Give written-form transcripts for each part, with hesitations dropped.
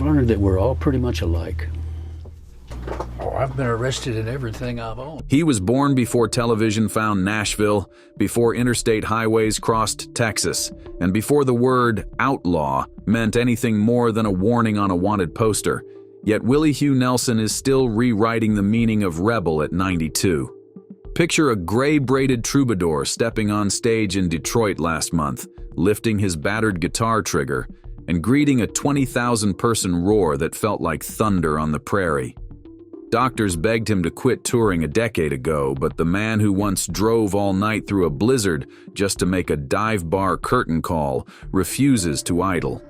learned that we're all pretty much alike. Oh, I've been arrested in everything I've owned. He was born before television found Nashville, before interstate highways crossed Texas, and before the word outlaw meant anything more than a warning on a wanted poster. Yet Willie Hugh Nelson is still rewriting the meaning of rebel at 92. Picture a gray-braided troubadour stepping on stage in Detroit last month, lifting his battered guitar trigger, and greeting a 20,000-person roar that felt like thunder on the prairie. Doctors begged him to quit touring a decade ago, but the man who once drove all night through a blizzard just to make a dive bar curtain call refuses to idle.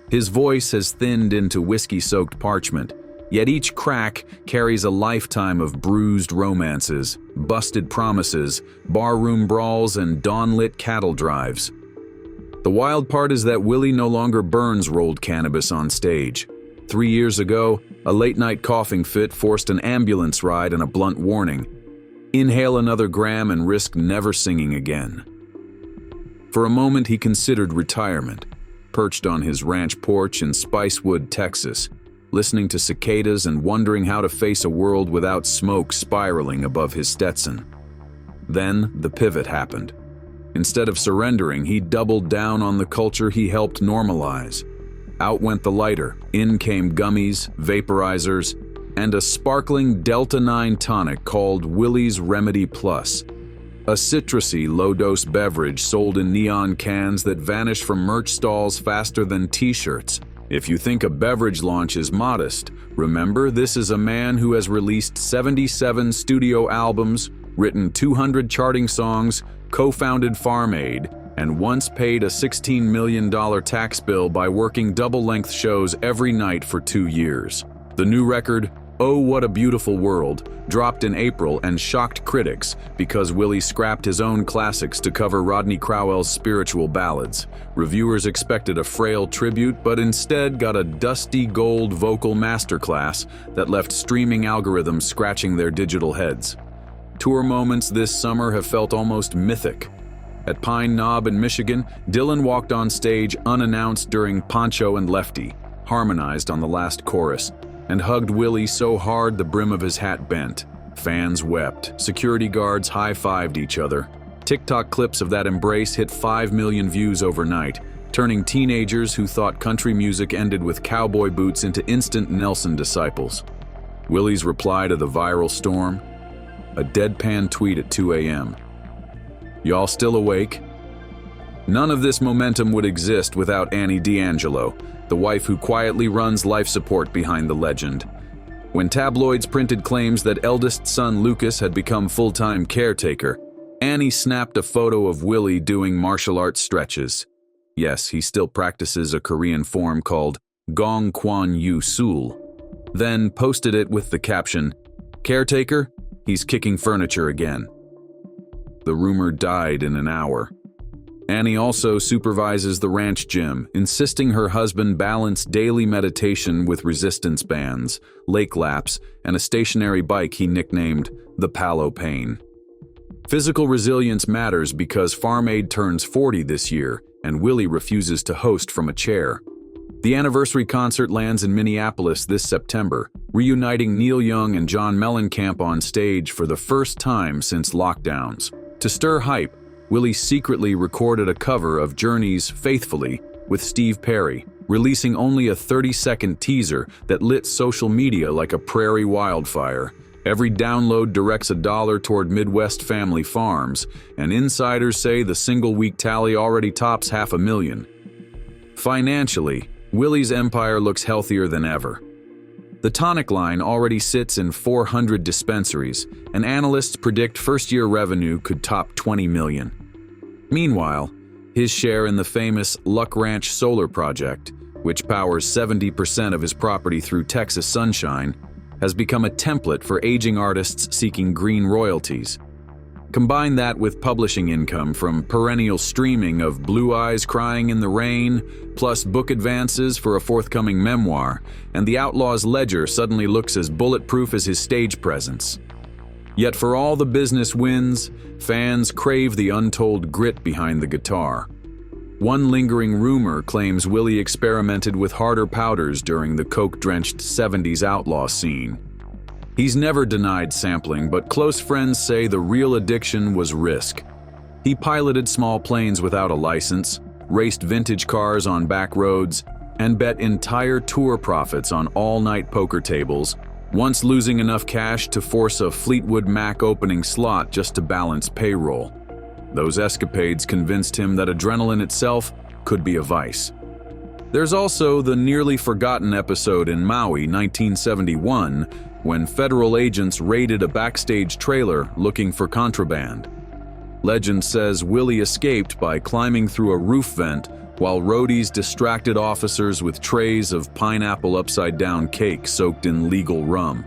His voice has thinned into whiskey-soaked parchment, yet each crack carries a lifetime of bruised romances, busted promises, barroom brawls, and dawn-lit cattle drives. The wild part is that Willie no longer burns rolled cannabis on stage. 3 years ago, a late-night coughing fit forced an ambulance ride and a blunt warning. Inhale another gram and risk never singing again. For a moment, he considered retirement, perched on his ranch porch in Spicewood, Texas, listening to cicadas and wondering how to face a world without smoke spiraling above his Stetson. Then, the pivot happened. Instead of surrendering, he doubled down on the culture he helped normalize. Out went the lighter, in came gummies, vaporizers, and a sparkling Delta-9 tonic called Willie's Remedy Plus, a citrusy, low-dose beverage sold in neon cans that vanish from merch stalls faster than t-shirts. If you think a beverage launch is modest, remember this is a man who has released 77 studio albums, written 200 charting songs, co-founded Farm Aid, and once paid a $16 million tax bill by working double-length shows every night for 2 years. The new record, Oh What a Beautiful World, dropped in April and shocked critics because Willie scrapped his own classics to cover Rodney Crowell's spiritual ballads. Reviewers expected a frail tribute, but instead got a dusty gold vocal masterclass that left streaming algorithms scratching their digital heads. Tour moments this summer have felt almost mythic. At Pine Knob in Michigan, Dylan walked on stage unannounced during Poncho and Lefty, harmonized on the last chorus, and hugged Willie so hard the brim of his hat bent. Fans wept, security guards high-fived each other. TikTok clips of that embrace hit 5 million views overnight, turning teenagers who thought country music ended with cowboy boots into instant Nelson disciples. Willie's reply to the viral storm? A deadpan tweet at 2 a.m. Y'all still awake? None of this momentum would exist without Annie D'Angelo, the wife who quietly runs life support behind the legend. When tabloids printed claims that eldest son Lucas had become full-time caretaker, Annie snapped a photo of Willie doing martial arts stretches. Yes, he still practices a Korean form called Gong Kwan Yu Sul. Then posted it with the caption, "Caretaker? He's kicking furniture again." The rumor died in an hour. Annie also supervises the ranch gym, insisting her husband balance daily meditation with resistance bands, lake laps, and a stationary bike he nicknamed the Palo Pain. Physical resilience matters because Farm Aid turns 40 this year, and Willie refuses to host from a chair. The anniversary concert lands in Minneapolis this September, reuniting Neil Young and John Mellencamp on stage for the first time since lockdowns. To stir hype, Willie secretly recorded a cover of Journey's Faithfully with Steve Perry, releasing only a 30-second teaser that lit social media like a prairie wildfire. Every download directs $1 toward Midwest family farms, and insiders say the single-week tally already tops $500,000. Financially, Willie's empire looks healthier than ever. The tonic line already sits in 400 dispensaries, and analysts predict first-year revenue could top $20 million. Meanwhile, his share in the famous Luck Ranch solar project, which powers 70% of his property through Texas sunshine, has become a template for aging artists seeking green royalties. Combine that with publishing income from perennial streaming of Blue Eyes Crying in the Rain, plus book advances for a forthcoming memoir, and the Outlaw's ledger suddenly looks as bulletproof as his stage presence. Yet for all the business wins, fans crave the untold grit behind the guitar. One lingering rumor claims Willie experimented with harder powders during the coke-drenched 70s outlaw scene. He's never denied sampling, but close friends say the real addiction was risk. He piloted small planes without a license, raced vintage cars on back roads, and bet entire tour profits on all-night poker tables, once losing enough cash to force a Fleetwood Mac opening slot just to balance payroll. Those escapades convinced him that adrenaline itself could be a vice. There's also the nearly forgotten episode in Maui, 1971, when federal agents raided a backstage trailer looking for contraband. Legend says Willie escaped by climbing through a roof vent while roadies distracted officers with trays of pineapple upside-down cake soaked in legal rum.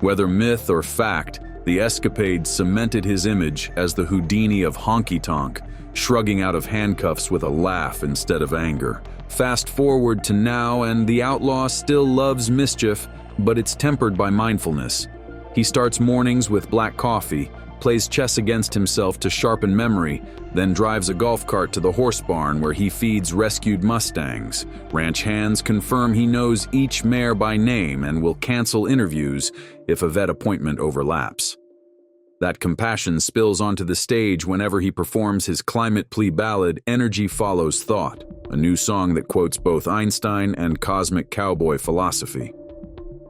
Whether myth or fact, the escapade cemented his image as the Houdini of honky-tonk, shrugging out of handcuffs with a laugh instead of anger. Fast forward to now, and the outlaw still loves mischief, but it's tempered by mindfulness. He starts mornings with black coffee, plays chess against himself to sharpen memory, then drives a golf cart to the horse barn where he feeds rescued mustangs. Ranch hands confirm he knows each mare by name and will cancel interviews if a vet appointment overlaps. That compassion spills onto the stage whenever he performs his climate plea ballad, Energy Follows Thought, a new song that quotes both Einstein and cosmic cowboy philosophy.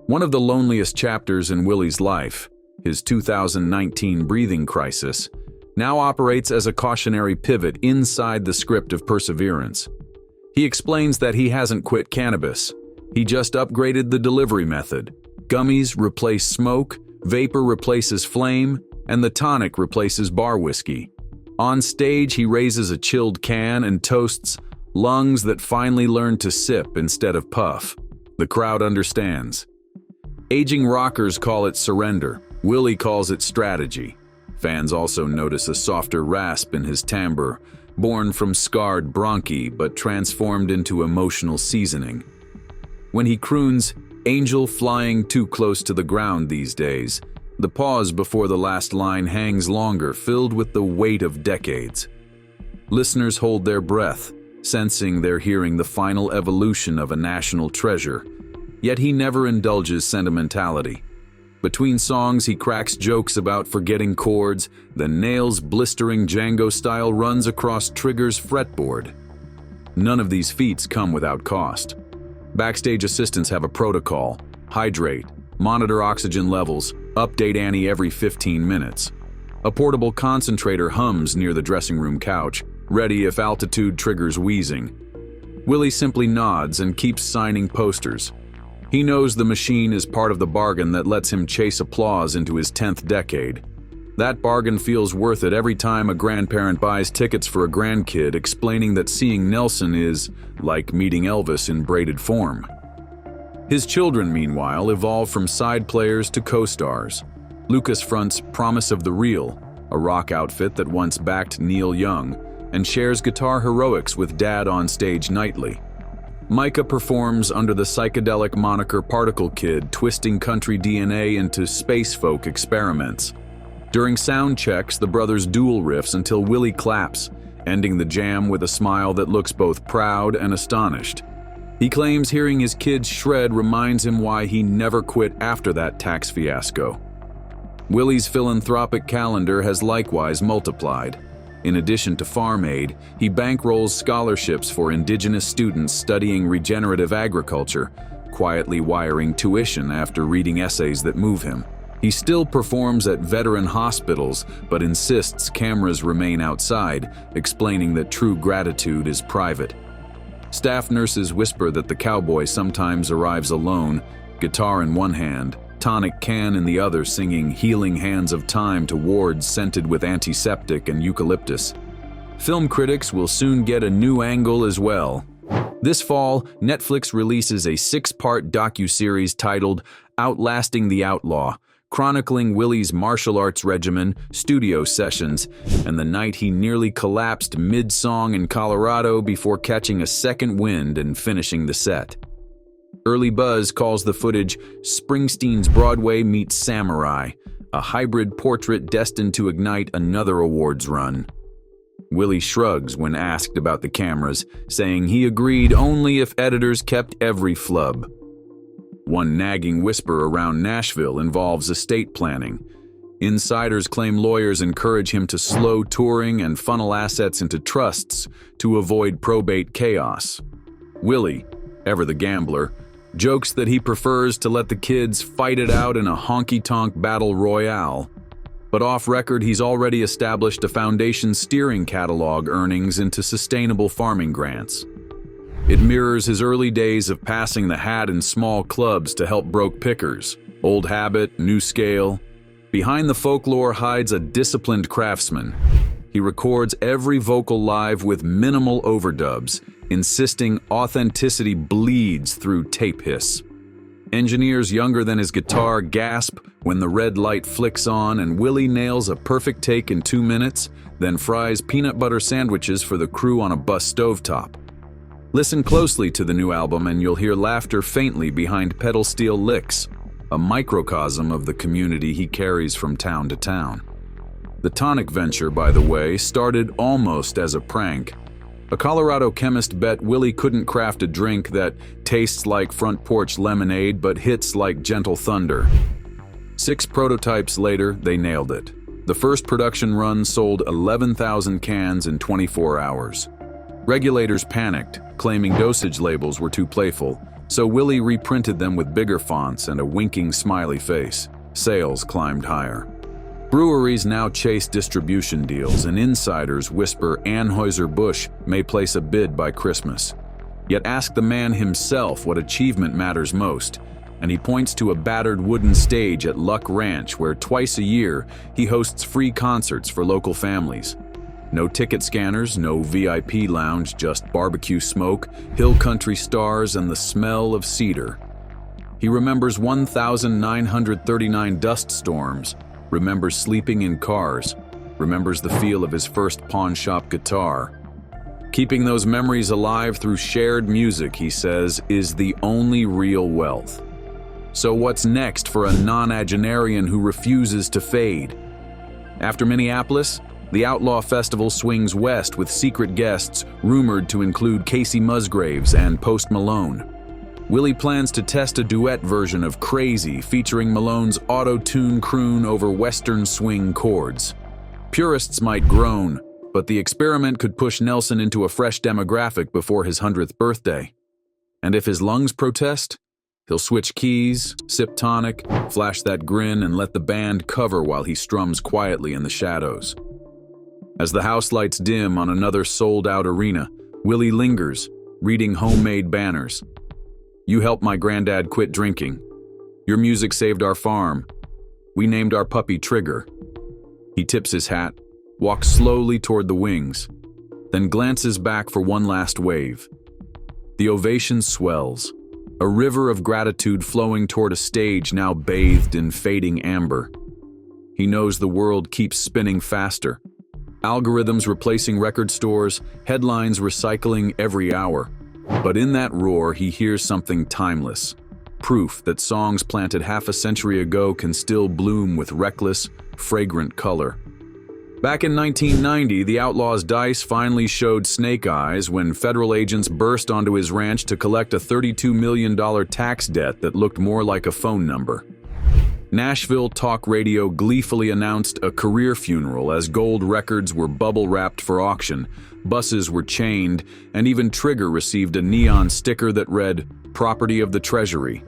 One of the loneliest chapters in Willie's life, his 2019 breathing crisis, now operates as a cautionary pivot inside the script of perseverance. He explains that he hasn't quit cannabis. He just upgraded the delivery method. Gummies replace smoke, vapor replaces flame, and the tonic replaces bar whiskey. On stage, he raises a chilled can and toasts lungs that finally learn to sip instead of puff. The crowd understands. Aging rockers call it surrender. Willie calls it strategy. Fans also notice a softer rasp in his timbre, born from scarred bronchi but transformed into emotional seasoning. When he croons, "Angel flying too close to the ground these days," the pause before the last line hangs longer, filled with the weight of decades. Listeners hold their breath, sensing they're hearing the final evolution of a national treasure. Yet he never indulges sentimentality. Between songs, he cracks jokes about forgetting chords, then nails blistering Django-style runs across Trigger's fretboard. None of these feats come without cost. Backstage assistants have a protocol: hydrate, monitor oxygen levels, update Annie every 15 minutes. A portable concentrator hums near the dressing room couch, ready if altitude triggers wheezing. Willie simply nods and keeps signing posters. He knows the machine is part of the bargain that lets him chase applause into his 10th decade. That bargain feels worth it every time a grandparent buys tickets for a grandkid, explaining that seeing Nelson is like meeting Elvis in braided form. His children, meanwhile, evolve from side players to co-stars. Lucas fronts Promise of the Real, a rock outfit that once backed Neil Young, and shares guitar heroics with Dad on stage nightly. Micah performs under the psychedelic moniker Particle Kid, twisting country DNA into space folk experiments. During sound checks, the brothers dual riffs until Willie claps, ending the jam with a smile that looks both proud and astonished. He claims hearing his kids shred reminds him why he never quit after that tax fiasco. Willie's philanthropic calendar has likewise multiplied. In addition to farm aid, he bankrolls scholarships for indigenous students studying regenerative agriculture, quietly wiring tuition after reading essays that move him. He still performs at veteran hospitals, but insists cameras remain outside, explaining that true gratitude is private. Staff nurses whisper that the cowboy sometimes arrives alone, guitar in one hand, tonic can in the other, singing Healing Hands of Time to wards scented with antiseptic and eucalyptus. Film critics will soon get a new angle as well. This fall, Netflix releases a 6-part docuseries titled Outlasting the Outlaw, chronicling Willie's martial arts regimen, studio sessions, and the night he nearly collapsed mid-song in Colorado before catching a second wind and finishing the set. Early buzz calls the footage Springsteen's Broadway meets Samurai, a hybrid portrait destined to ignite another awards run. Willie shrugs when asked about the cameras, saying he agreed only if editors kept every flub. One nagging whisper around Nashville involves estate planning. Insiders claim lawyers encourage him to slow touring and funnel assets into trusts to avoid probate chaos. Willie, ever the gambler, jokes that he prefers to let the kids fight it out in a honky-tonk battle royale. But off-record, he's already established a foundation steering catalog earnings into sustainable farming grants. It mirrors his early days of passing the hat in small clubs to help broke pickers. Old habit, new scale. Behind the folklore hides a disciplined craftsman. He records every vocal live with minimal overdubs, insisting authenticity bleeds through tape hiss. Engineers younger than his guitar gasp when the red light flicks on and Willie nails a perfect take in 2 minutes, then fries peanut butter sandwiches for the crew on a bus stovetop. Listen closely to the new album and you'll hear laughter faintly behind pedal steel licks, a microcosm of the community he carries from town to town. The tonic venture, by the way, started almost as a prank. A Colorado chemist bet Willie couldn't craft a drink that tastes like front porch lemonade but hits like gentle thunder. 6 prototypes later, they nailed it. The first production run sold 11,000 cans in 24 hours. Regulators panicked, claiming dosage labels were too playful, so Willie reprinted them with bigger fonts and a winking smiley face. Sales climbed higher. Breweries now chase distribution deals, and insiders whisper Anheuser-Busch may place a bid by Christmas. Yet ask the man himself what achievement matters most, and he points to a battered wooden stage at Luck Ranch where twice a year he hosts free concerts for local families. No ticket scanners, no VIP lounge, just barbecue smoke, hill country stars, and the smell of cedar. He remembers 1,939 dust storms, remembers sleeping in cars, remembers the feel of his first pawn shop guitar. Keeping those memories alive through shared music, he says, is the only real wealth. So what's next for a nonagenarian who refuses to fade? After Minneapolis, the Outlaw Festival swings west with secret guests rumored to include Casey Musgraves and Post Malone. Willie plans to test a duet version of Crazy featuring Malone's auto-tune croon over Western swing chords. Purists might groan, but the experiment could push Nelson into a fresh demographic before his 100th birthday. And if his lungs protest, he'll switch keys, sip tonic, flash that grin, and let the band cover while he strums quietly in the shadows. As the house lights dim on another sold-out arena, Willie lingers, reading homemade banners. You helped my granddad quit drinking. Your music saved our farm. We named our puppy Trigger. He tips his hat, walks slowly toward the wings, then glances back for one last wave. The ovation swells, a river of gratitude flowing toward a stage now bathed in fading amber. He knows the world keeps spinning faster. Algorithms replacing record stores, headlines recycling every hour. But in that roar, he hears something timeless. Proof that songs planted half a century ago can still bloom with reckless, fragrant color. Back in 1990, the Outlaw's dice finally showed snake eyes when federal agents burst onto his ranch to collect a $32 million tax debt that looked more like a phone number. Nashville talk radio gleefully announced a career funeral as gold records were bubble-wrapped for auction, buses were chained, and even Trigger received a neon sticker that read, "Property of the Treasury."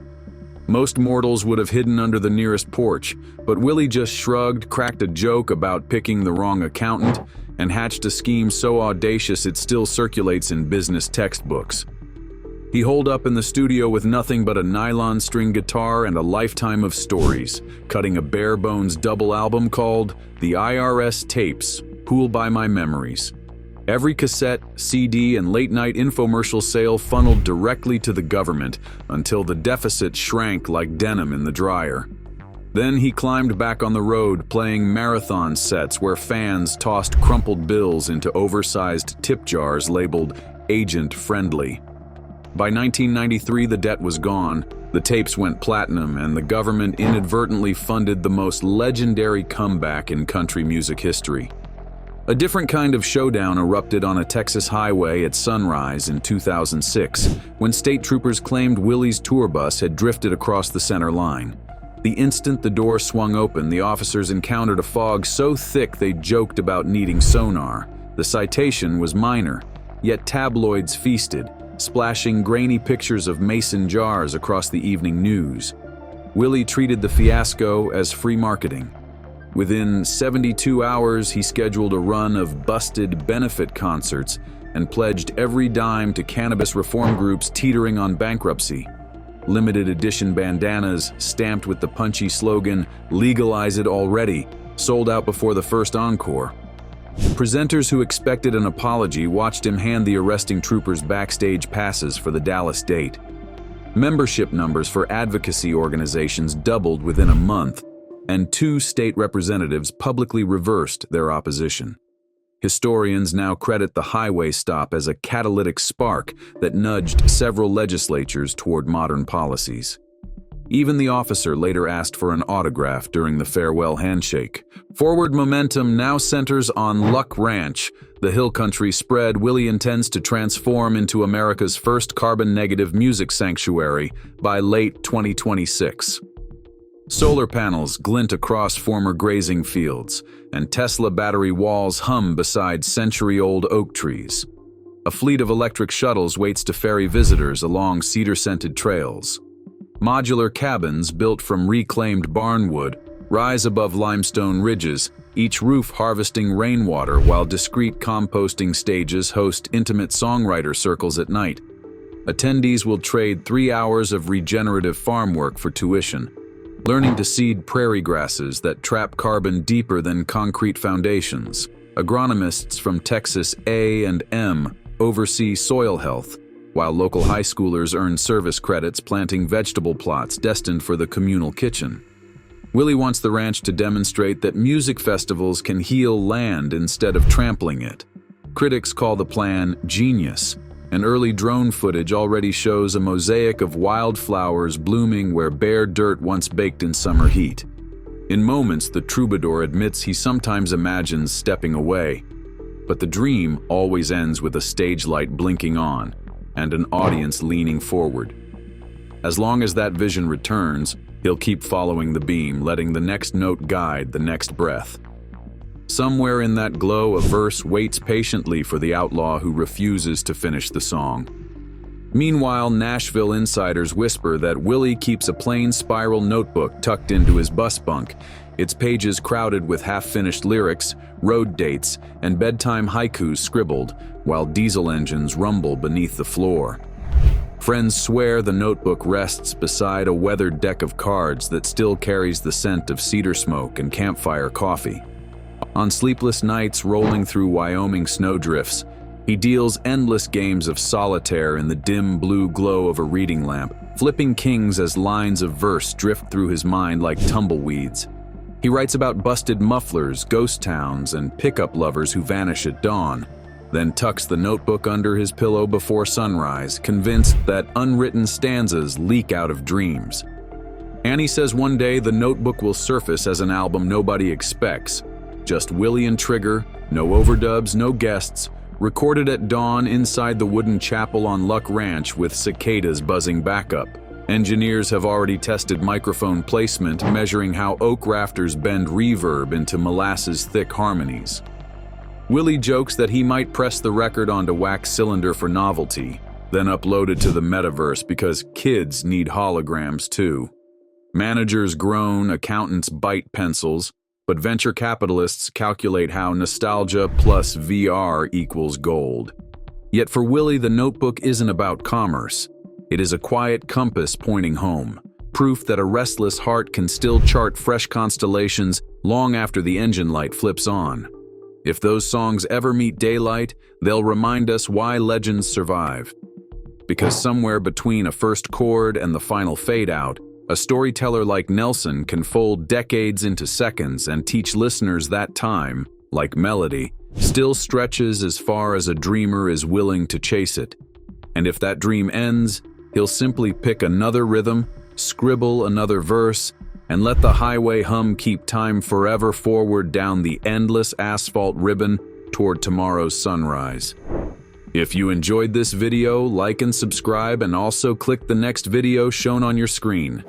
Most mortals would have hidden under the nearest porch, but Willie just shrugged, cracked a joke about picking the wrong accountant, and hatched a scheme so audacious it still circulates in business textbooks. He holed up in the studio with nothing but a nylon string guitar and a lifetime of stories, cutting a bare-bones double album called The IRS Tapes, Pool by My Memories. Every cassette, CD, and late-night infomercial sale funneled directly to the government until the deficit shrank like denim in the dryer. Then he climbed back on the road, playing marathon sets where fans tossed crumpled bills into oversized tip jars labeled Agent Friendly. By 1993, the debt was gone, the tapes went platinum, and the government inadvertently funded the most legendary comeback in country music history. A different kind of showdown erupted on a Texas highway at sunrise in 2006 when state troopers claimed Willie's tour bus had drifted across the center line. The instant the door swung open, the officers encountered a fog so thick they joked about needing sonar. The citation was minor, yet tabloids feasted, splashing grainy pictures of mason jars across the evening news. Willie treated the fiasco as free marketing. Within 72 hours, he scheduled a run of busted benefit concerts and pledged every dime to cannabis reform groups teetering on bankruptcy. Limited edition bandanas stamped with the punchy slogan, "Legalize it already," sold out before the first encore. Presenters who expected an apology watched him hand the arresting troopers backstage passes for the Dallas date. Membership numbers for advocacy organizations doubled within a month, and 2 state representatives publicly reversed their opposition. Historians now credit the highway stop as a catalytic spark that nudged several legislatures toward modern policies. Even the officer later asked for an autograph during the farewell handshake. Forward momentum now centers on Luck Ranch, the hill country spread Willie intends to transform into America's first carbon-negative music sanctuary by late 2026. Solar panels glint across former grazing fields, and Tesla battery walls hum beside century-old oak trees. A fleet of electric shuttles waits to ferry visitors along cedar-scented trails. Modular cabins built from reclaimed barnwood rise above limestone ridges, each roof harvesting rainwater while discreet composting stages host intimate songwriter circles at night. Attendees will trade 3 hours of regenerative farm work for tuition, learning to seed prairie grasses that trap carbon deeper than concrete foundations. Agronomists from Texas A&M oversee soil health, while local high schoolers earn service credits planting vegetable plots destined for the communal kitchen. Willie wants the ranch to demonstrate that music festivals can heal land instead of trampling it. Critics call the plan genius, and early drone footage already shows a mosaic of wildflowers blooming where bare dirt once baked in summer heat. In moments, the troubadour admits he sometimes imagines stepping away, but the dream always ends with a stage light blinking on and an audience leaning forward. As long as that vision returns, he'll keep following the beam, letting the next note guide the next breath. Somewhere in that glow, a verse waits patiently for the outlaw who refuses to finish the song. Meanwhile, Nashville insiders whisper that Willie keeps a plain spiral notebook tucked into his bus bunk, its pages crowded with half-finished lyrics, road dates, and bedtime haikus scribbled, while diesel engines rumble beneath the floor. Friends swear the notebook rests beside a weathered deck of cards that still carries the scent of cedar smoke and campfire coffee. On sleepless nights rolling through Wyoming snowdrifts, he deals endless games of solitaire in the dim blue glow of a reading lamp, flipping kings as lines of verse drift through his mind like tumbleweeds. He writes about busted mufflers, ghost towns, and pickup lovers who vanish at dawn, then tucks the notebook under his pillow before sunrise, convinced that unwritten stanzas leak out of dreams. Annie says one day the notebook will surface as an album nobody expects. Just Willie and Trigger, no overdubs, no guests, recorded at dawn inside the wooden chapel on Luck Ranch with cicadas buzzing backup. Engineers have already tested microphone placement, measuring how oak rafters bend reverb into molasses-thick harmonies. Willie jokes that he might press the record onto wax cylinder for novelty, then upload it to the metaverse because kids need holograms too. Managers groan, accountants bite pencils, but venture capitalists calculate how nostalgia plus VR equals gold. Yet for Willie, the notebook isn't about commerce. It is a quiet compass pointing home, proof that a restless heart can still chart fresh constellations long after the engine light flips on. If those songs ever meet daylight, they'll remind us why legends survive. Because somewhere between a first chord and the final fade-out, a storyteller like Nelson can fold decades into seconds and teach listeners that time, like melody, still stretches as far as a dreamer is willing to chase it. And if that dream ends, he'll simply pick another rhythm, scribble another verse, and let the highway hum keep time forever forward down the endless asphalt ribbon toward tomorrow's sunrise. If you enjoyed this video, like and subscribe, and also click the next video shown on your screen.